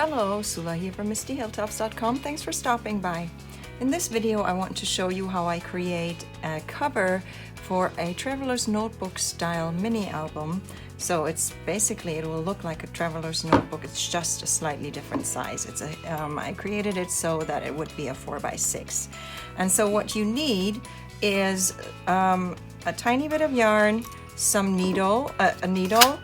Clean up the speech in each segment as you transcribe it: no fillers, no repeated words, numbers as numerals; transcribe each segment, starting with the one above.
Hello, Sula here from MistyHilltops.com. Thanks for stopping by. In this video, I want to show you how I create a cover for a Traveler's Notebook style mini album. So it's basically, it will look like a Traveler's Notebook. It's just a slightly different size. It's I created it so that it would be a 4x6. And so what you need is a tiny bit of yarn, some needle, a needle,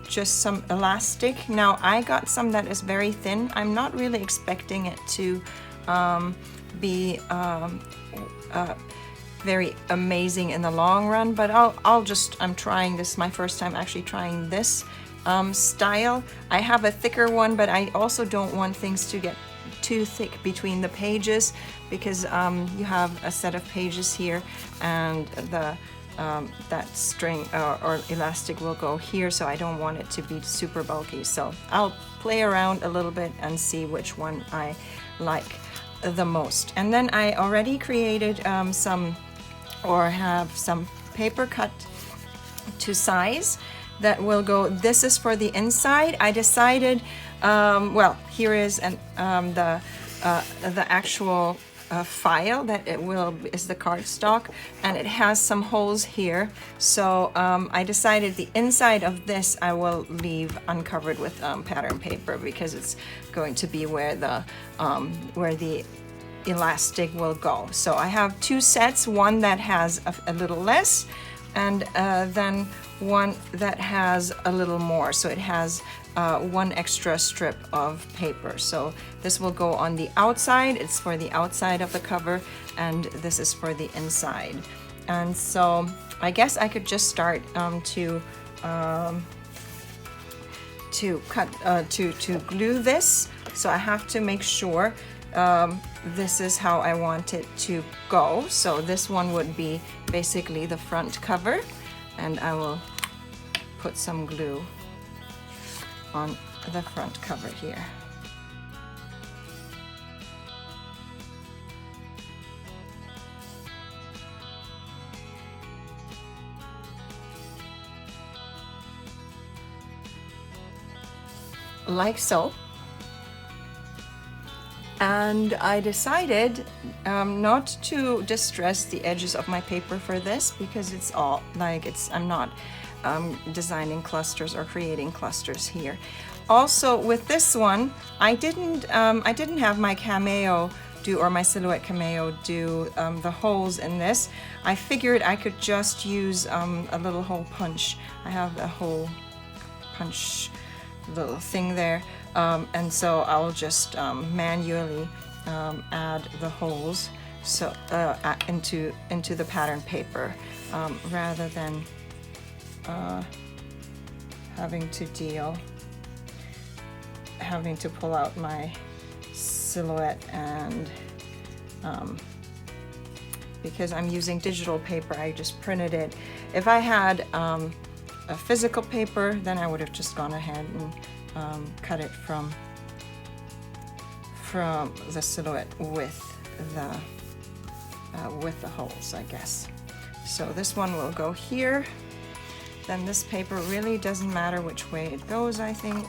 just some elastic. Now I got some that is very thin. I'm not really expecting it to be very amazing in the long run, but I'm trying this, my first time actually trying this style. I have a thicker one, but I also don't want things to get too thick between the pages because you have a set of pages here, and that string or elastic will go here, so I don't want it to be super bulky. So I'll play around a little bit and see which one I like the most. And then I already created have some paper cut to size that will go. This is for the inside. I decided, well, here is the actual file that is the cardstock, and it has some holes here. So I decided the inside of this I will leave uncovered with pattern paper because it's going to be where the elastic will go. So I have two sets, one that has a little less, and then one that has a little more. So it has one extra strip of paper. So this will go on the outside. It's for the outside of the cover, and this is for the inside. And so I guess I could just start to glue this. So I have to make sure this is how I want it to go. So this one would be basically the front cover, and I will put some glue on the front cover here. Like so. And I decided not to distress the edges of my paper for this because it's all like I'm not designing clusters or creating clusters here. Also with this one, I didn't have my cameo do, or my silhouette cameo do the holes in this. I figured I could just use a little hole punch. I have a hole punch little thing there, and so I'll just manually add the holes so into the pattern paper rather than having to pull out my silhouette, and because I'm using digital paper, I just printed it. If I had a physical paper, then I would have just gone ahead and cut it from the silhouette with the holes, I guess. So this one will go here. Then this paper really doesn't matter which way it goes, I think.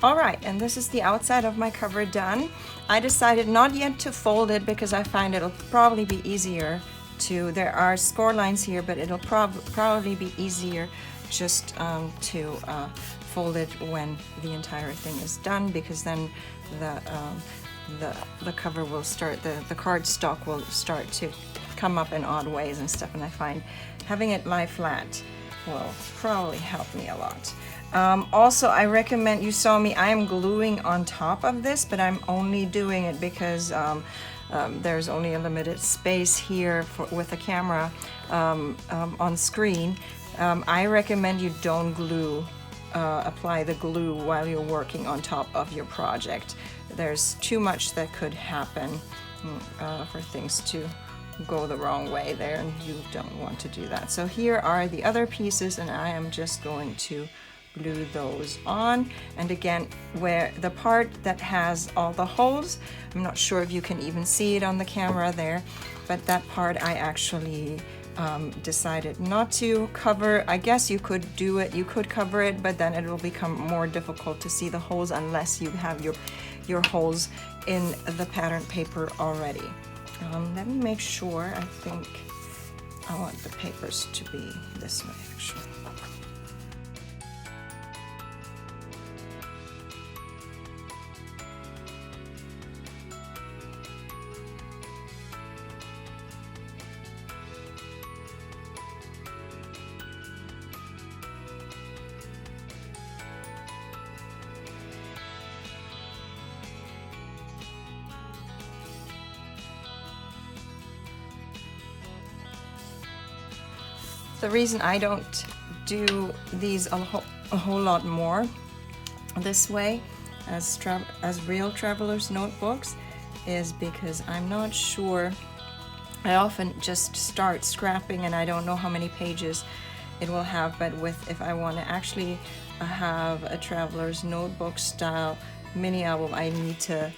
All right, and this is the outside of my cover done. I decided not yet to fold it because I find it'll probably be easier to, there are score lines here, but it'll probably be easier just to fold it when the entire thing is done, because then the cover will start, the cardstock will start to come up in odd ways and stuff, and I find having it lie flat will probably help me a lot. Also, I recommend, you saw me, I am gluing on top of this, but I'm only doing it because there's only a limited space here with the camera on screen, I recommend you don't apply the glue while you're working on top of your project. There's too much that could happen for things to go the wrong way there, and you don't want to do that. So here are the other pieces, and I am just going to glue those on. And again, where the part that has all the holes, I'm not sure if you can even see it on the camera there, but that part I actually decided not to cover. I guess you could do it, you could cover it, but then it will become more difficult to see the holes unless you have your holes in the pattern paper already. Let me make sure. I think I want the papers to be this way actually. The reason I don't do these a whole lot more this way as real traveler's notebooks is because I'm not sure. I often just start scrapping and I don't know how many pages it will have, but if I want to actually have a traveler's notebook style mini album, I need to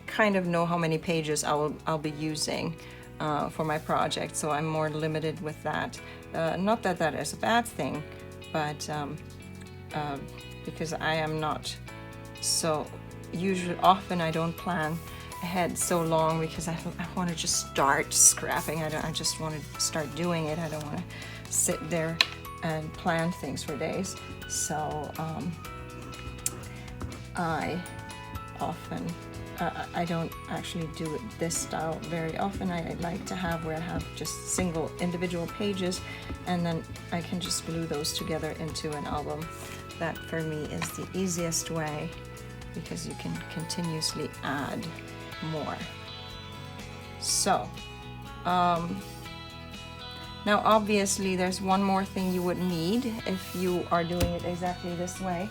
kind of know how many pages I'll be using for my project, so I'm more limited with that. Not that that is a bad thing, but because I am not so often I don't plan ahead so long because I want to just start scrapping. I just want to start doing it. I don't want to sit there and plan things for days. So I often I don't actually do it this style very often. I like to have where I have just single individual pages and then I can just glue those together into an album. That for me is the easiest way because you can continuously add more. So now obviously there's one more thing you would need if you are doing it exactly this way,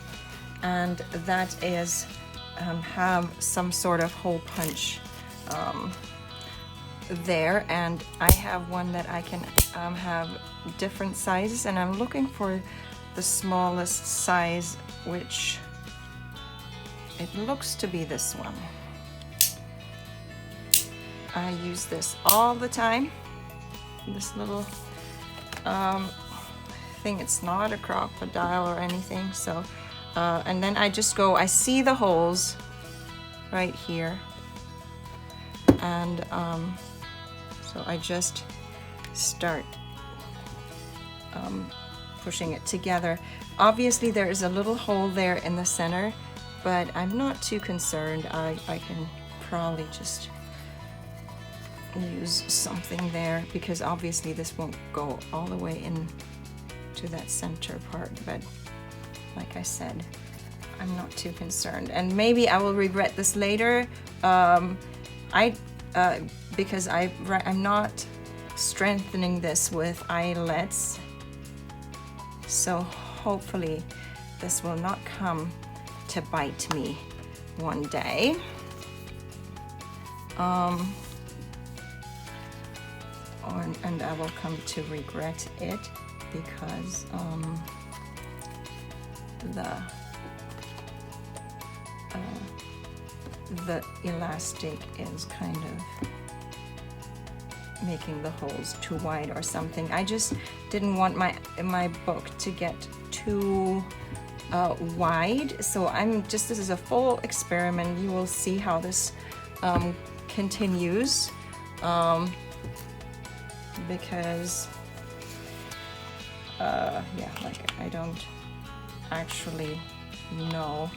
and that is have some sort of hole punch there, and I have one that I can have different sizes, and I'm looking for the smallest size, which it looks to be this one. I use this all the time, this little thing. It's not a crocodile or anything, so and then I just go, I see the holes right here, and so I just start pushing it together. Obviously there is a little hole there in the center, but I'm not too concerned. I can probably just use something there because obviously this won't go all the way in to that center part, but like I said, I'm not too concerned, and maybe I will regret this later. Because I'm not strengthening this with eyelets, so hopefully this will not come to bite me one day. And I will come to regret it because the elastic is kind of making the holes too wide or something. I just didn't want my book to get too wide, so this is a full experiment. You will see how this continues, because yeah, like I don't actually know.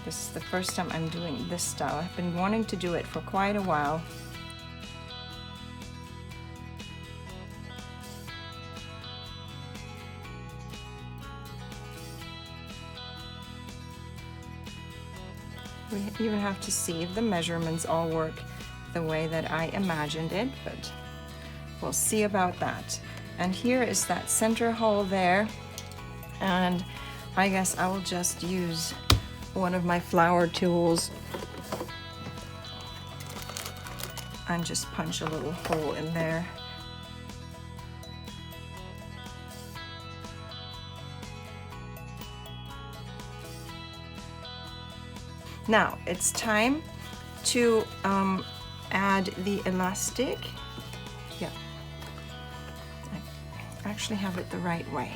This is the first time I'm doing this style. I've been wanting to do it for quite a while. We even have to see if the measurements all work the way that I imagined it, but we'll see about that. And here is that center hole there. And I guess I will just use one of my flower tools and just punch a little hole in there. Now it's time to add the elastic. Yeah, I actually have it the right way.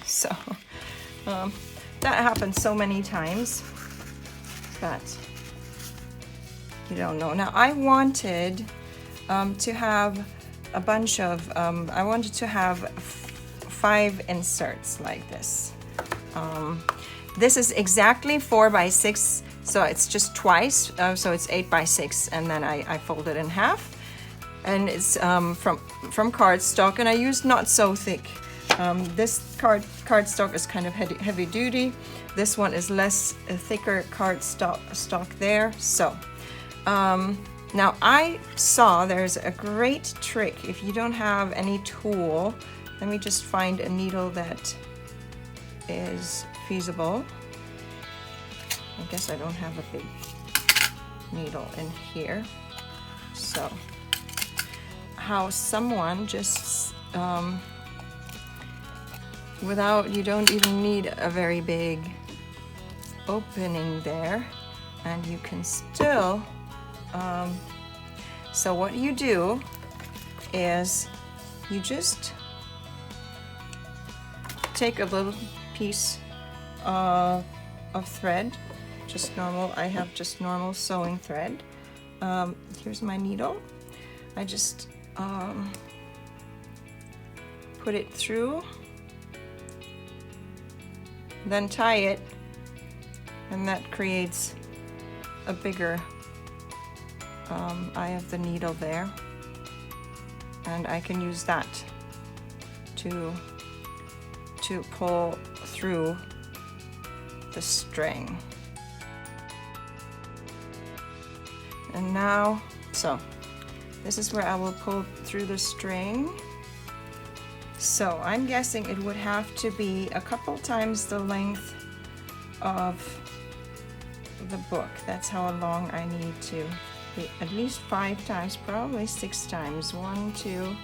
So that happens so many times that you don't know. Now I wanted to have a bunch of, I wanted to have 5 inserts like this. This is exactly 4 by 6, so it's just twice, so it's 8 by 6, and then I fold it in half. And it's from cardstock, and I used not so thick. This cardstock is kind of heavy duty. This one is less thicker cardstock there. So now I saw there's a great trick if you don't have any tool. Let me just find a needle that is feasible. I guess I don't have a big needle in here. So how someone just you don't even need a very big opening there, and you can still so what you do is you just take a little piece of thread, just normal. I have just normal sewing thread. Here's my needle. I just put it through, then tie it, and that creates a bigger eye of the needle there, and I can use that to pull through the string. And now, so this is where I will pull through the string. So I'm guessing it would have to be a couple times the length of the book. That's how long I need to be, at least 5 times, probably 6 times. 1, 2,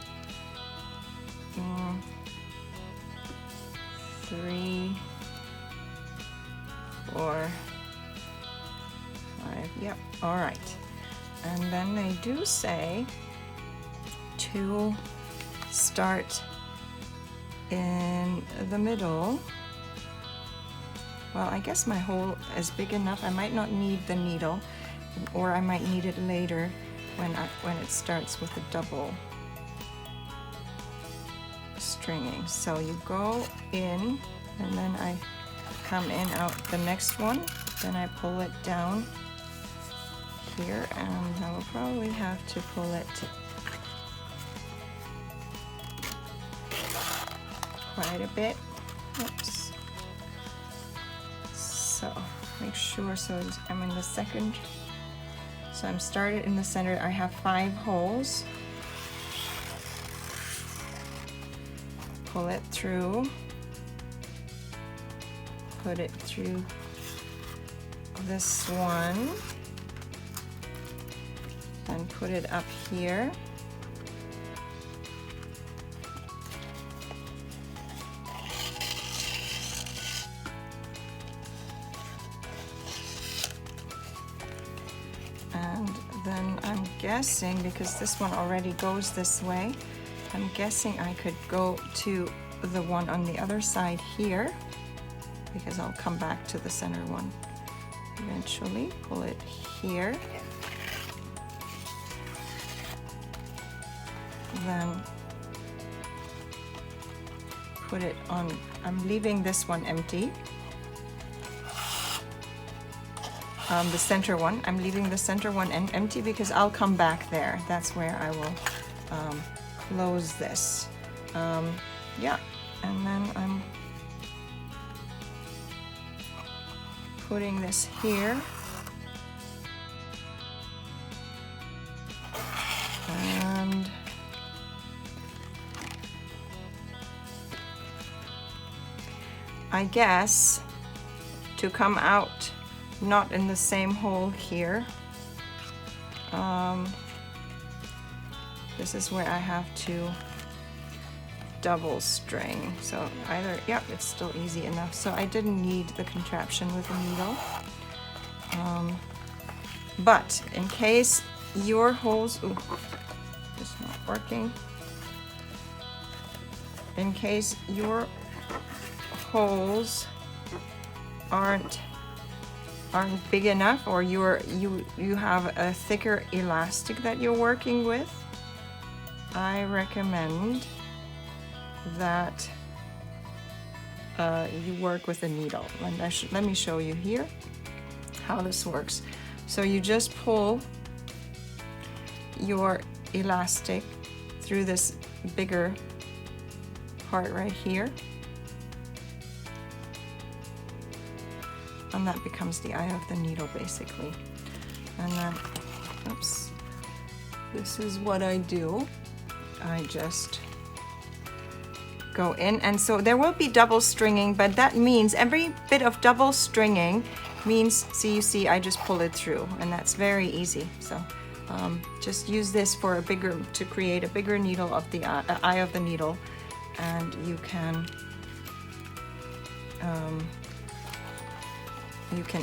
3, 4, 5. Yep, all right. And then they do say to start in the middle. Well, I guess my hole is big enough. I might not need the needle, or I might need it later when it starts with a double stringing. So you go in, and then I come in out the next one, then I pull it down here, and I will probably have to pull it quite a bit. Oops. So make sure, so I'm in the second, so I'm started in the center. I have 5 holes. Pull it through, put it through this one, and put it up here. And then I'm guessing, because this one already goes this way, I'm guessing I could go to the one on the other side here, because I'll come back to the center one eventually. Pull it here. Then put it on, I'm leaving this one empty. The center one, I'm leaving the center one empty because I'll come back there. That's where I will close this. Yeah, and then I'm putting this here. And I guess, to come out not in the same hole here, this is where I have to double string. So either, yep, it's still easy enough. So I didn't need the contraption with a needle. But in case your holes, ooh, it's not working. In case your holes aren't big enough, or you have a thicker elastic that you're working with, I recommend that you work with a needle. Let me show you here how this works. So you just pull your elastic through this bigger part right here, and that becomes the eye of the needle basically. And then, oops, this is what I do. I just go in, and so there will be double stringing, but that means every bit of double stringing means, see, you see, I just pull it through, and that's very easy. So just use this for to create a bigger needle of the eye of the needle, and you can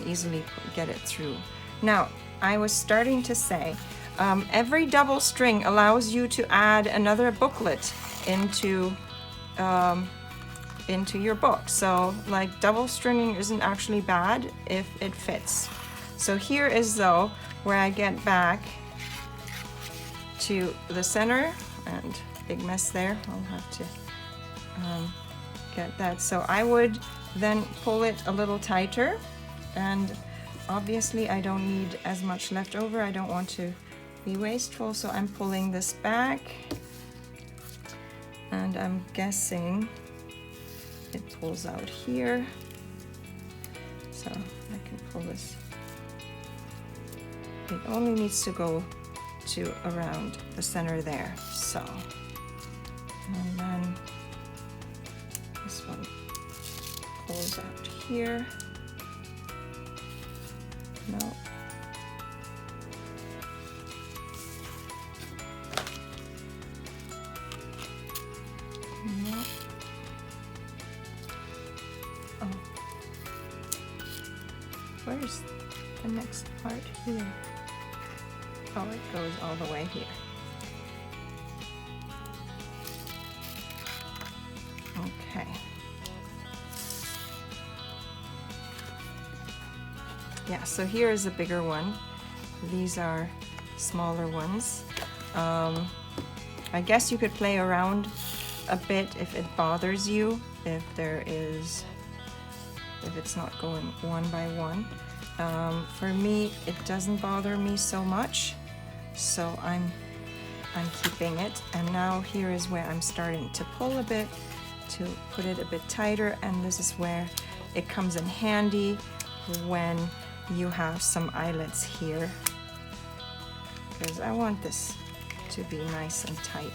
easily get it through. Now, I was starting to say, every double string allows you to add another booklet into your book. So like double stringing isn't actually bad if it fits. So here is though where I get back to the center, and big mess there. I'll have to get that. So I would then pull it a little tighter, and obviously I don't need as much left over. I don't want to be wasteful, so I'm pulling this back, and I'm guessing it pulls out here. So I can pull this. It only needs to go to around the center there. So, and then this one pulls out here. No. No. Oh. Where's the next part here? Oh, it goes all the way here. Okay. Yeah, so here is a bigger one. These are smaller ones. I guess you could play around a bit if it bothers you, if it's not going one by one. For me, it doesn't bother me so much, so I'm keeping it. And now here is where I'm starting to pull a bit to put it a bit tighter, and this is where it comes in handy when you have some eyelets here, because I want this to be nice and tight.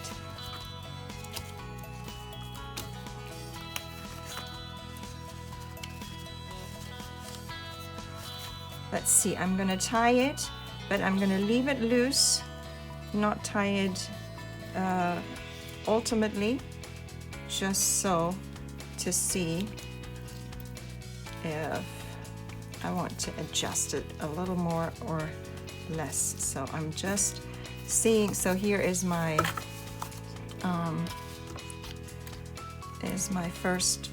Let's see, I'm gonna tie it, but I'm gonna leave it loose, not tie it ultimately, just so to see if I want to adjust it a little more or less. So I'm just seeing, so here is my first,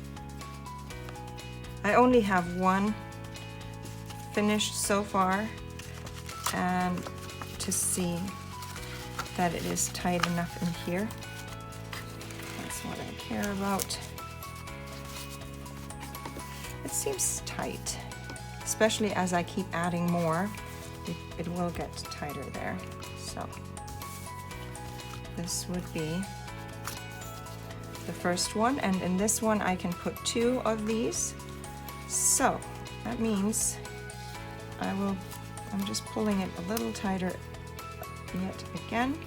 I only have one finished so far, and to see that it is tight enough in here. That's what I care about. It seems tight, especially as I keep adding more, it will get tighter there. So this would be the first one, and in this one I can put 2 of these. So that means I'm just pulling it a little tighter yet again,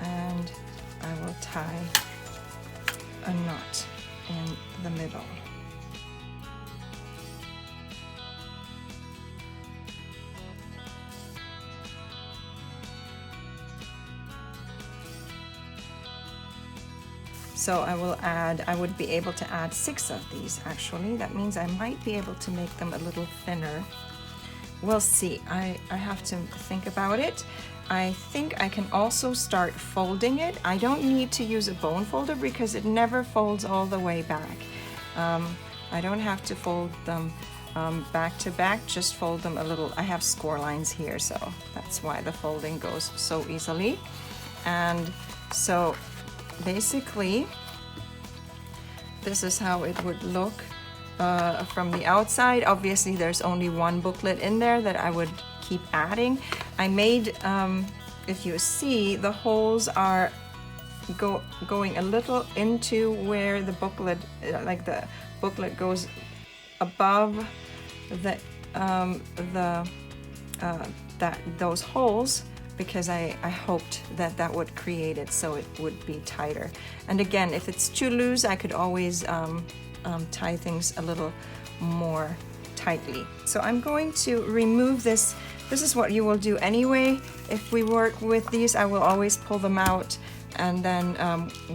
and I will tie a knot in the middle. So I would be able to add 6 of these actually. That means I might be able to make them a little thinner. We'll see. I have to think about it. I think I can also start folding it. I don't need to use a bone folder because it never folds all the way back. I don't have to fold them back to back, just fold them a little. I have score lines here, so that's why the folding goes so easily. And so basically, this is how it would look from the outside. Obviously, there's only one booklet in there that I would keep adding. I made, if you see, the holes are going a little into where the booklet, like the booklet goes above those holes, because I hoped that that would create it so it would be tighter. And again, if it's too loose, I could always tie things a little more tightly. So I'm going to remove this. This is what you will do anyway. If we work with these, I will always pull them out and then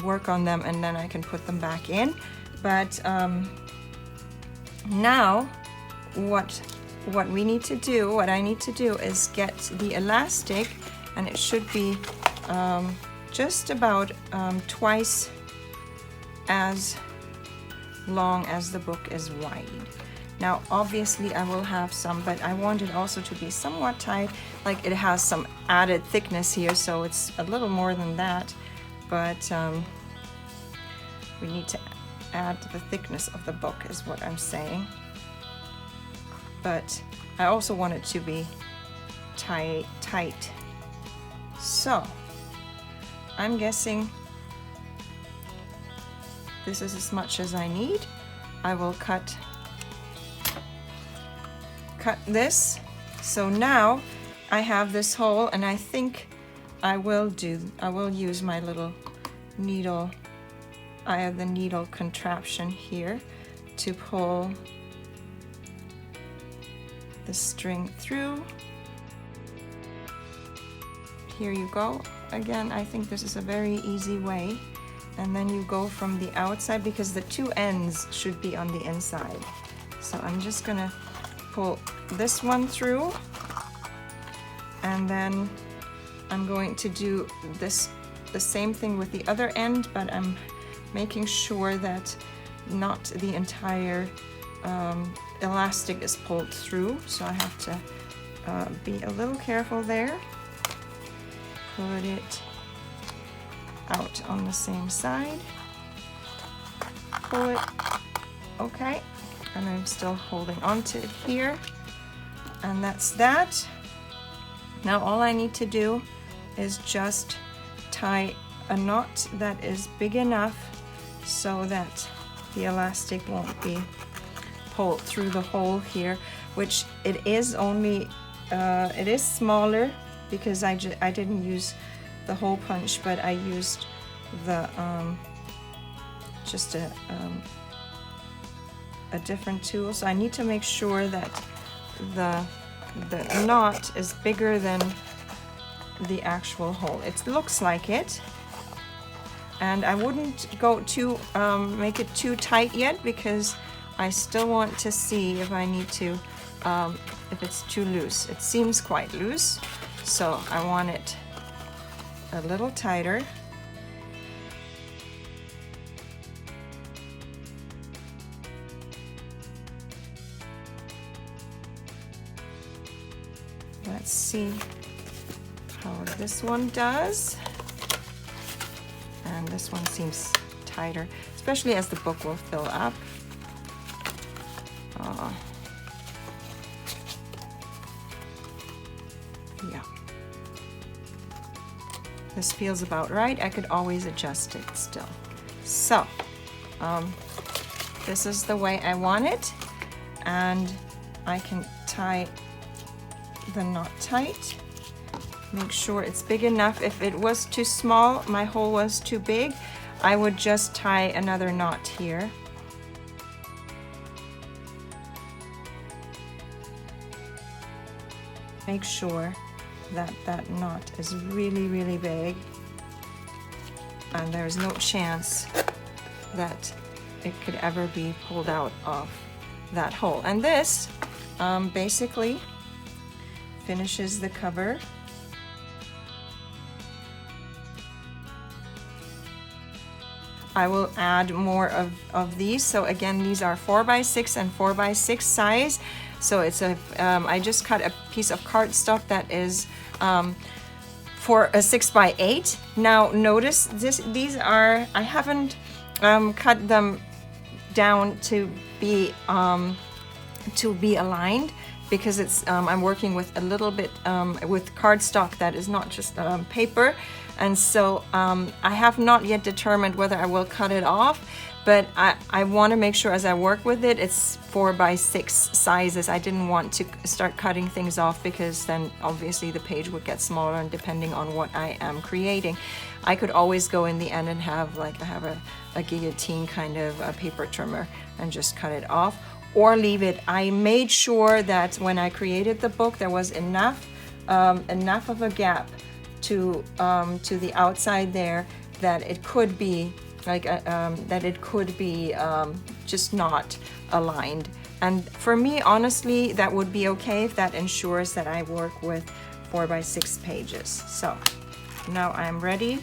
work on them, and then I can put them back in. But now what we need to do, what I need to do is get the elastic, and it should be just about twice as long as the book is wide. Now obviously I will have some, but I want it also to be somewhat tight, like it has some added thickness here, so it's a little more than that, but we need to add the thickness of the book is what I'm saying. But I also want it to be tight. So I'm guessing this is as much as I need. I will cut this. So now I have this hole, and I think I will use my little needle. I have the needle contraption here to pull the string through. Here you go. Again, I think this is a very easy way. And then you go from the outside, because the two ends should be on the inside. So I'm just gonna pull this one through, and then I'm going to do the same thing with the other end, but I'm making sure that not the entire elastic is pulled through, so I have to be a little careful there. Put it out on the same side, pull it, okay, and I'm still holding on to it here, and that's that. Now all I need to do is just tie a knot that is big enough so that the elastic won't be pulled through the hole here, which it is only, it is smaller because I didn't use the hole punch, but I used the just a different tool. So I need to make sure that the knot is bigger than the actual hole. It looks like it, and I wouldn't go too make it too tight yet, because I still want to see if I need to if it's too loose. It seems quite loose, so I want it a little tighter. Let's see how this one does. And this one seems tighter, especially as the book will fill up. Yeah. This feels about right. I could always adjust it still. So, this is the way I want it, and I can tie the knot tight. Make sure it's big enough. If it was too small, my hole was too big, I would just tie another knot here. Make sure that that knot is really, really big, and there's no chance that it could ever be pulled out of that hole. And this basically finishes the cover. I will add more of these. So again, these are 4x6 and 4x6 size. So it's a, I just cut a piece of cardstock that is for a 6x8. Now notice these are, I haven't cut them down to be aligned, because it's I'm working with a little bit with cardstock that is not just paper, and so I have not yet determined whether I will cut it off, but I want to make sure as I work with it, it's 4x6 sizes. I didn't want to start cutting things off, because then obviously the page would get smaller, and depending on what I am creating, I could always go in the end and have like I have a guillotine kind of a paper trimmer and just cut it off, or leave it. I made sure that when I created the book, there was enough of a gap to the outside there that it could be like just not aligned. And for me, honestly, that would be okay if that ensures that I work with 4x6 pages. So now I'm ready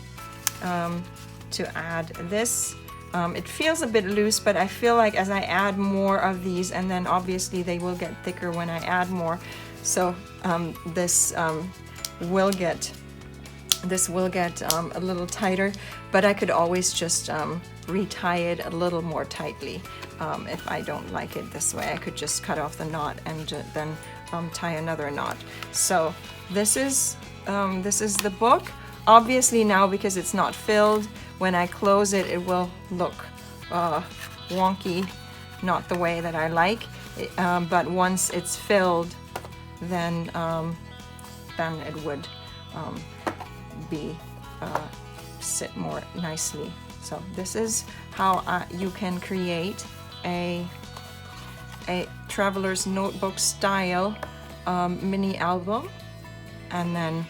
to add this. It feels a bit loose, but I feel like as I add more of these, and then obviously they will get thicker when I add more, so this will get a little tighter, but I could always just retie it a little more tightly. If I don't like it this way, I could just cut off the knot and then tie another knot. So this is the book. Obviously now, because it's not filled, when I close it, it will look wonky, not the way that I like. But once it's filled, then it would sit more nicely. So this is how you can create a traveler's notebook style mini album, and then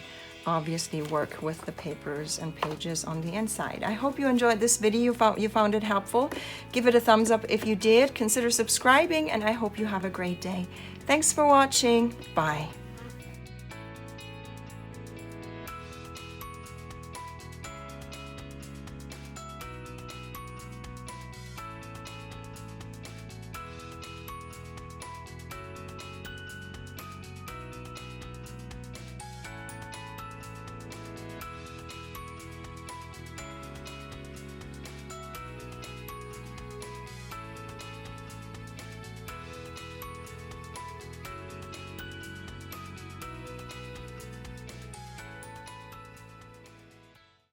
obviously work with the papers and pages on the inside. I hope you enjoyed this video, you found it helpful. Give it a thumbs up if you did. Consider subscribing, and I hope you have a great day. Thanks for watching. Bye.